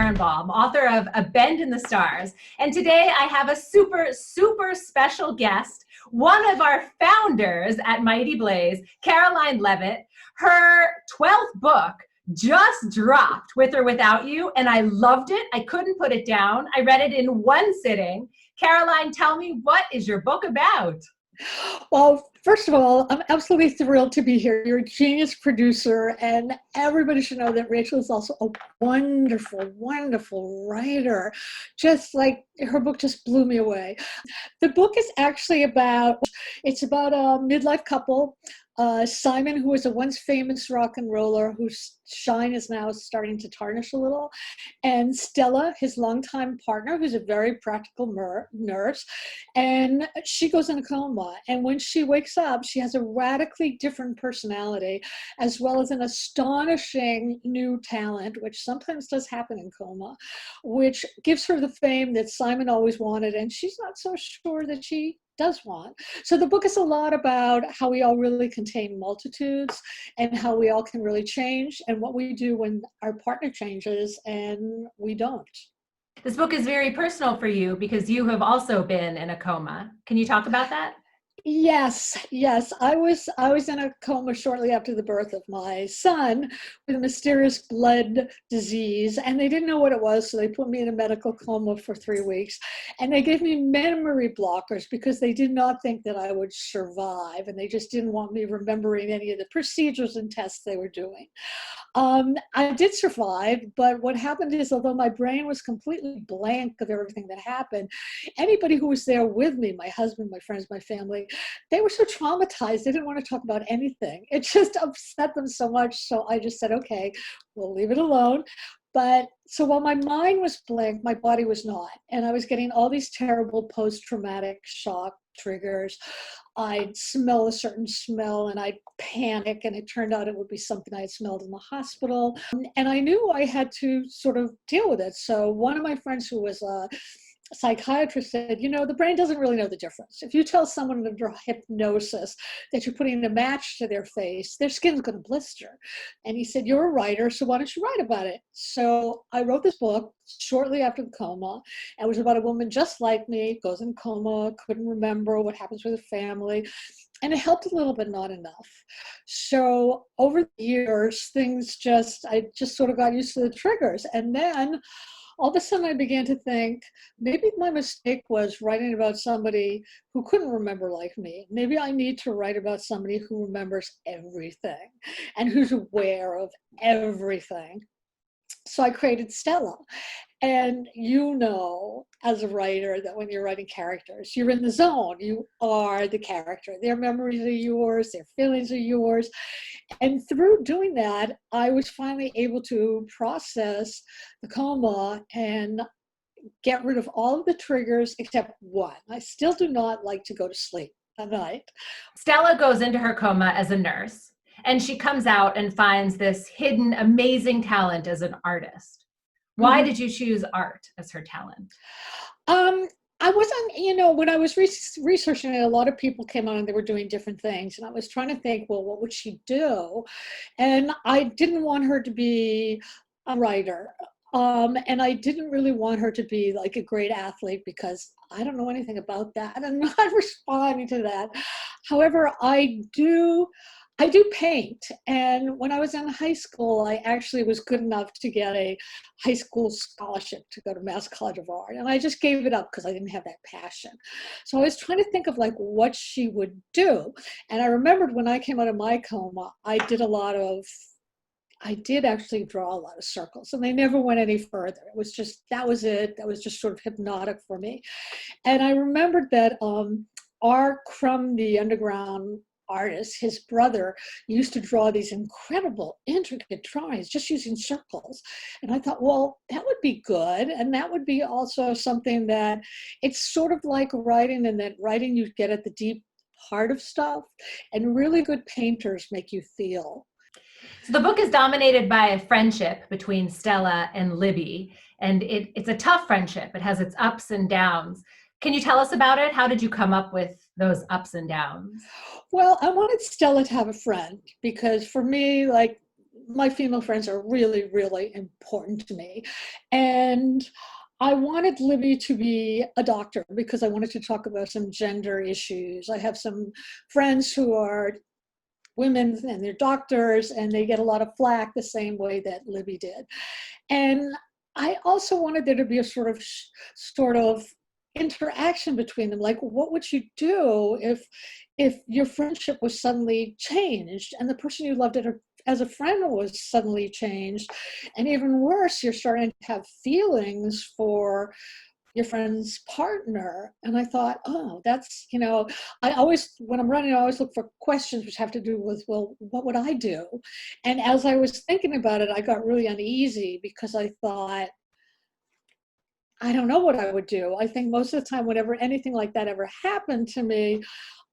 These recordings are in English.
Barenbaum, author of A Bend in the Stars. And today I have a super, super special guest, one of our founders at Mighty Blaze, Caroline Leavitt. Her 12th book just dropped, With or Without You, and I loved it. I couldn't put it down. I read it in one sitting. Caroline, tell me, what is your book about? Well, first of all, I'm absolutely thrilled to be here. You're a genius producer, and everybody should know that Rachel is also a wonderful, wonderful writer. Just like her book just blew me away. The book is actually it's about a midlife couple. Simon, who was a once famous rock and roller whose shine is now starting to tarnish a little, and Stella, his longtime partner, who's a very practical nurse, and she goes in a coma. And when she wakes up, she has a radically different personality, as well as an astonishing new talent, which sometimes does happen in coma, which gives her the fame that Simon always wanted, and she's not so sure that she does want. So the book is a lot about how we all really contain multitudes and how we all can really change and what we do when our partner changes and we don't. This book is very personal for you because you have also been in a coma. Can you talk about that? Yes. I was in a coma shortly after the birth of my son with a mysterious blood disease, and they didn't know what it was, so they put me in a medical coma for 3 weeks. And they gave me memory blockers because they did not think that I would survive, and they just didn't want me remembering any of the procedures and tests they were doing. I did survive, but what happened is, although my brain was completely blank of everything that happened, anybody who was there with me, my husband, my friends, my family, they were so traumatized, they didn't want to talk about anything. It just upset them so much. So I just said, okay, we'll leave it alone. But so while my mind was blank, my body was not. And I was getting all these terrible post-traumatic shock triggers. I'd smell a certain smell and I'd panic, and it turned out it would be something I had smelled in the hospital. And I knew I had to sort of deal with it. So one of my friends who was a psychiatrist said, the brain doesn't really know the difference. If you tell someone under hypnosis that you're putting a match to their face, their skin's going to blister. And he said, you're a writer, so why don't you write about it? So I wrote this book shortly after the coma. It was about a woman just like me, goes in coma, couldn't remember what happens with her family. And it helped a little, but not enough. So over the years, I just sort of got used to the triggers. And then all of a sudden I began to think, maybe my mistake was writing about somebody who couldn't remember like me. Maybe I need to write about somebody who remembers everything and who's aware of everything. So I created Stella. And as a writer, that when you're writing characters, you're in the zone. You are the character. Their memories are yours. Their feelings are yours. And through doing that, I was finally able to process the coma and get rid of all of the triggers except one. I still do not like to go to sleep at night. Stella goes into her coma as a nurse, and she comes out and finds this hidden, amazing talent as an artist. Why did you choose art as her talent? I wasn't, when I was researching it, a lot of people came on and they were doing different things. And I was trying to think, well, what would she do? And I didn't want her to be a writer. And I didn't really want her to be like a great athlete because I don't know anything about that. I'm not responding to that. However, I do paint. And when I was in high school, I actually was good enough to get a high school scholarship to go to Mass College of Art. And I just gave it up because I didn't have that passion. So I was trying to think of like what she would do. And I remembered when I came out of my coma, I did actually draw a lot of circles, and they never went any further. That was it. That was just sort of hypnotic for me. And I remembered that R. Crumb, the underground artist, his brother, used to draw these incredible, intricate drawings just using circles. And I thought, well, that would be good. And that would be also something that it's sort of like writing, and that writing you get at the deep heart of stuff, and really good painters make you feel. So the book is dominated by a friendship between Stella and Libby, and it's a tough friendship. It has its ups and downs. Can you tell us about it? How did you come up with those ups and downs? Well, I wanted Stella to have a friend because for me, like, my female friends are really, really important to me. And I wanted Libby to be a doctor because I wanted to talk about some gender issues. I have some friends who are women and they're doctors, and they get a lot of flack the same way that Libby did. And I also wanted there to be a sort of interaction between them. Like, what would you do if your friendship was suddenly changed and the person you loved as a friend was suddenly changed? And even worse, you're starting to have feelings for your friend's partner. And I thought, oh, that's, I always, when I'm running, I always look for questions which have to do with, well, what would I do? And as I was thinking about it, I got really uneasy because I thought, I don't know what I would do. I think most of the time, whenever anything like that ever happened to me,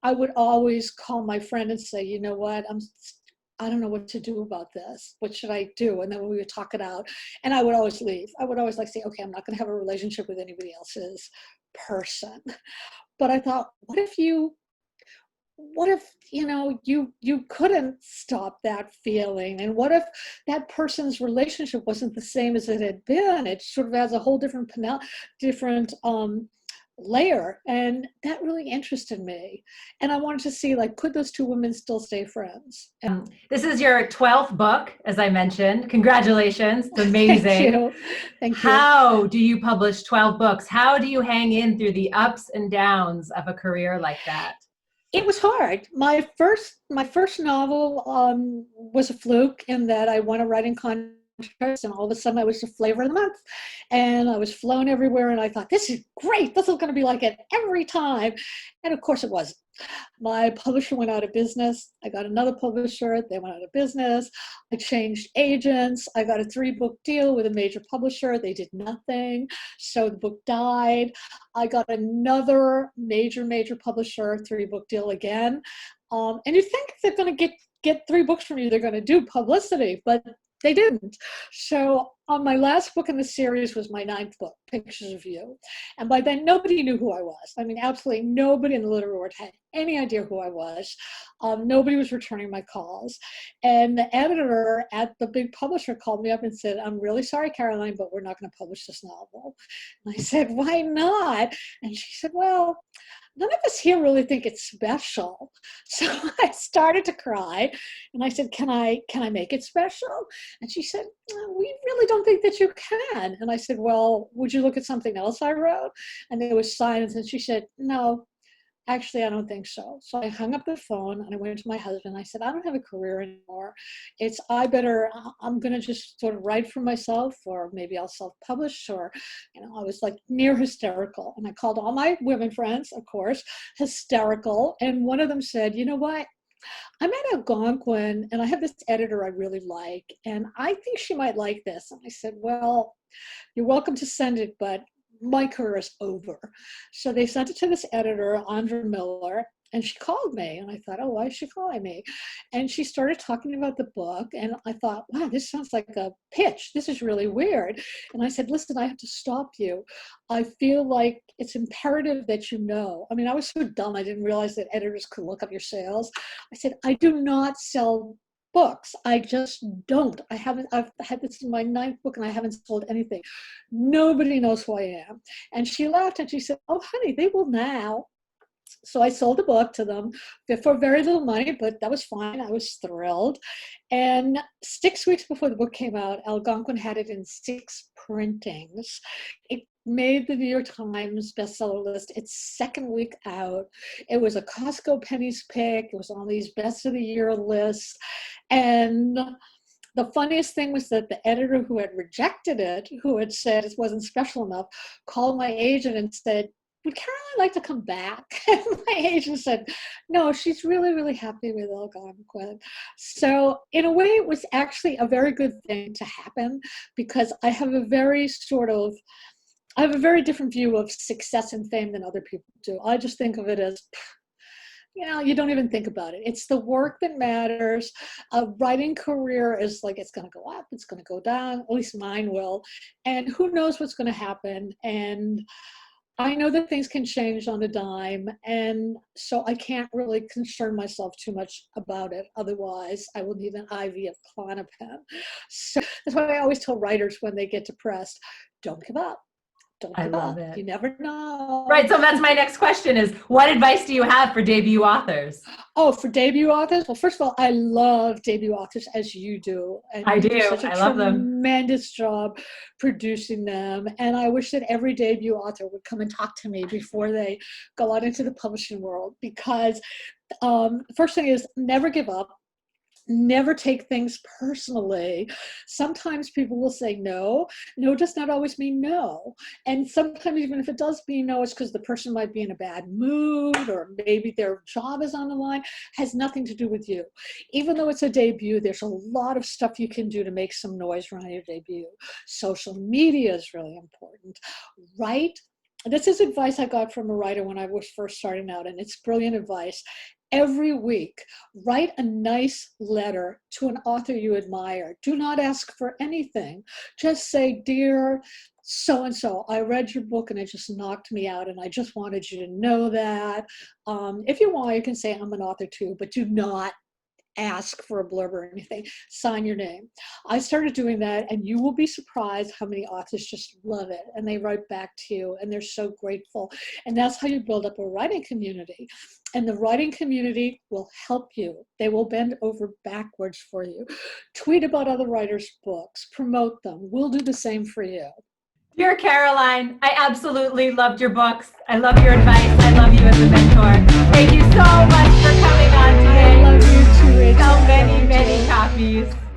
I would always call my friend and say, you know what, I don't know what to do about this. What should I do? And then we would talk it out. And I would always leave. I would always say, okay, I'm not going to have a relationship with anybody else's person. But I thought, what if you you couldn't stop that feeling? And what if that person's relationship wasn't the same as it had been? It sort of has a whole different layer. And that really interested me. And I wanted to see, like, could those two women still stay friends? This is your 12th book, as I mentioned. Congratulations. It's amazing. Thank you. Thank you. How do you publish 12 books? How do you hang in through the ups and downs of a career like that? It was hard. My first novel was a fluke in that I won a writing contest, and all of a sudden I was the flavor of the month, and I was flown everywhere, and I thought, this is great. This is going to be like it every time. And of course it wasn't. My publisher went out of business. I got another publisher. They went out of business. I changed agents. I got a 3-book deal with a major publisher. They did nothing. So the book died. I got another major publisher, 3-book deal again. And you think if they're going to get 3 books from you, they're going to do publicity, but they didn't. So on my last book in the series was my 9th book, Pictures of You. And by then, nobody knew who I was. I mean, absolutely nobody in the literary world had any idea who I was. Nobody was returning my calls. And the editor at the big publisher called me up and said, I'm really sorry, Caroline, but we're not going to publish this novel. And I said, why not? And she said, well, none of us here really think it's special. So I started to cry, and I said, can I make it special? And she said, we really don't think that you can. And I said, well, would you look at something else I wrote? And there was silence, and she said, no, actually, I don't think so. So I hung up the phone and I went to my husband. I said, I don't have a career anymore. I'm going to just sort of write for myself, or maybe I'll self-publish, or, I was like near hysterical. And I called all my women friends, of course, hysterical. And one of them said, you know what? I'm at Algonquin and I have this editor I really like, and I think she might like this. And I said, well, you're welcome to send it, but my career is over. So they sent it to this editor, Andra Miller, and she called me. And I thought, oh, why is she calling me? And she started talking about the book. And I thought, wow, this sounds like a pitch. This is really weird. And I said, listen, I have to stop you. I feel like it's imperative that you know. I mean, I was so dumb. I didn't realize that editors could look up your sales. I said, I do not sell books. I just don't. I've had this in my 9th book and I haven't sold anything. Nobody knows who I am. And she laughed and she said, oh, honey, they will now. So I sold the book to them for very little money, but that was fine. I was thrilled. And 6 weeks before the book came out, Algonquin had it in 6 printings. It made the New York Times bestseller list its 2nd week out. It was a Costco Pennies pick. It was on these best of the year lists. And the funniest thing was that the editor who had rejected it, who had said it wasn't special enough, called my agent and said, would Caroline like to come back? And my agent said, no, she's really, really happy with Algonquin. So in a way, it was actually a very good thing to happen, because I have a very different view of success and fame than other people do. I just think of it as, you don't even think about it. It's the work that matters. A writing career is like, it's going to go up, it's going to go down, at least mine will. And who knows what's going to happen. And I know that things can change on a dime, and so I can't really concern myself too much about it. Otherwise, I will need an IV of Klonopin. So that's why I always tell writers when they get depressed, don't give up. Don't I give love up. it. You never know. Right. So that's my next question is, what advice do you have for debut authors? Oh, for debut authors? Well, first of all, I love debut authors as you do. And I you do. such a I love them. tremendous job producing them. And I wish that every debut author would come and talk to me before they go out into the publishing world, because first thing is never give up. Never take things personally. Sometimes people will say no. No does not always mean no. And sometimes even if it does mean no, it's because the person might be in a bad mood, or maybe their job is on the line. Has nothing to do with you. Even though it's a debut, there's a lot of stuff you can do to make some noise around your debut. Social media is really important. Write. This is advice I got from a writer when I was first starting out, and it's brilliant advice. Every week, write a nice letter to an author you admire. Do not ask for anything. Just say, dear so-and-so, I read your book and it just knocked me out, and I just wanted you to know that. If you want, you can say I'm an author too, but do not ask for a blurb or anything. Sign your name. I started doing that, and you will be surprised how many authors just love it, and they write back to you, and they're so grateful. And that's how you build up a writing community. And the writing community will help you. They will bend over backwards for you. Tweet about other writers' books, promote them. We'll do the same for you. Dear Caroline, I absolutely loved your books. I love your advice. I love you as a mentor. Thank you so much for coming on today. I love you too, Rachel. So many copies.